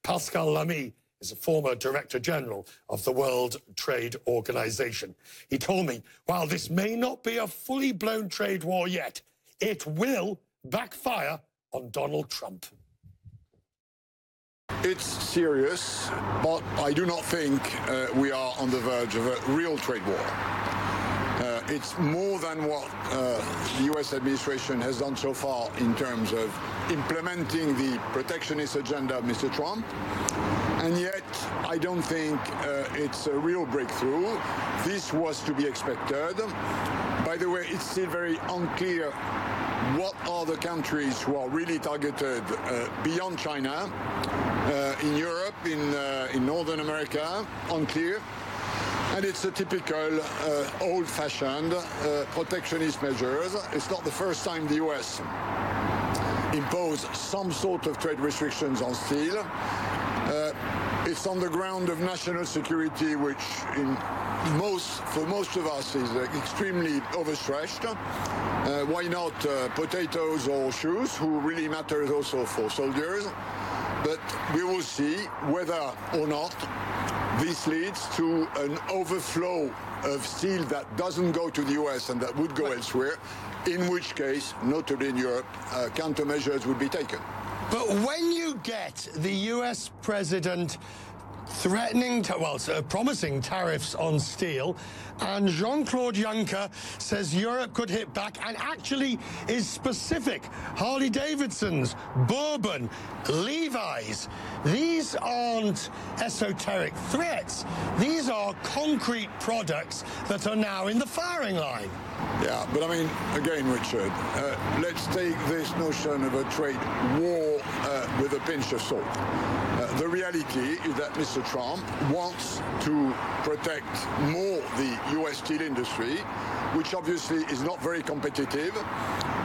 Pascal Lamy is a former Director General of the World Trade Organization. He told me, while this may not be a fully blown trade war yet, it will backfire on Donald Trump. It's serious, but I do not think we are on the verge of a real trade war. It's more than what the US administration has done so far in terms of implementing the protectionist agenda of Mr. Trump. And yet, I don't think it's a real breakthrough. This was to be expected. By the way, it's still very unclear what are the countries who are really targeted beyond China, in Europe, in Northern America, unclear. And it's a typical old-fashioned protectionist measures. It's not the first time the US imposed some sort of trade restrictions on steel. It's on the ground of national security, which for most of us is extremely overstretched. Why not potatoes or shoes, who really matters also for soldiers? But we will see whether or not this leads to an overflow of steel that doesn't go to the US and that would go elsewhere, in which case, notably in Europe, countermeasures would be taken. But when you get the US president threatening, promising tariffs on steel, and Jean-Claude Juncker says Europe could hit back and actually is specific, Harley-Davidsons, Bourbon, Levi's, these aren't esoteric threats. These are concrete products that are now in the firing line. Yeah, but I mean, again, Richard, let's take this notion of a trade war with a pinch of salt. The reality is that Mr. Trump wants to protect more the US steel industry, which obviously is not very competitive,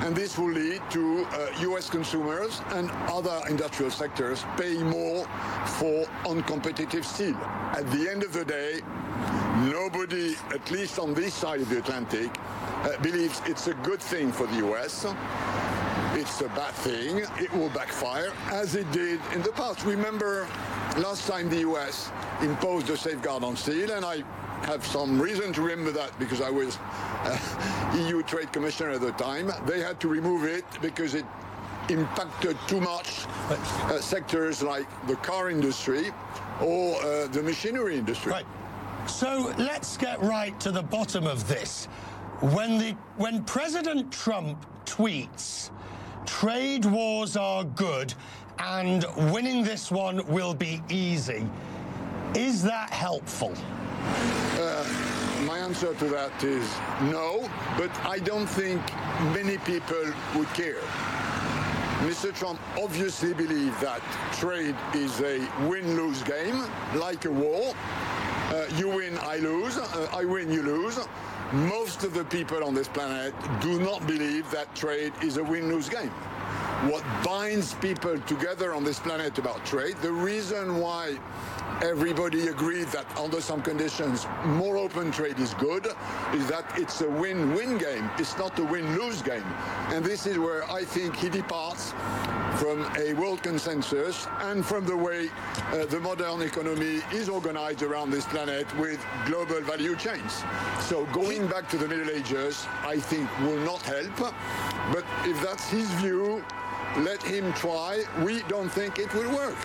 and this will lead to US consumers and other industrial sectors paying more for uncompetitive steel. At the end of the day, nobody, at least on this side of the Atlantic, believes it's a good thing for the US. It's a bad thing. It will backfire, as it did in the past. Remember, last time the US imposed a safeguard on steel, and I have some reason to remember that because I was EU Trade Commissioner at the time. They had to remove it because it impacted too much sectors like the car industry or the machinery industry. Right. So let's get right to the bottom of this. When President Trump tweets, trade wars are good and winning this one will be easy, is that helpful? My answer to that is no, but I don't think many people would care. Mr. Trump obviously believes that trade is a win-lose game, like a war. You win, I lose. I win, you lose. Most of the people on this planet do not believe that trade is a win-lose game. What binds people together on this planet about trade, the reason why everybody agreed that under some conditions more open trade is good, is that it's a win-win game. It's not a win-lose game. And this is where I think he departs from a world consensus and from the way the modern economy is organized around this planet with global value chains. So going back to the Middle Ages, I think will not help. But if that's his view, let him try. We don't think it will work.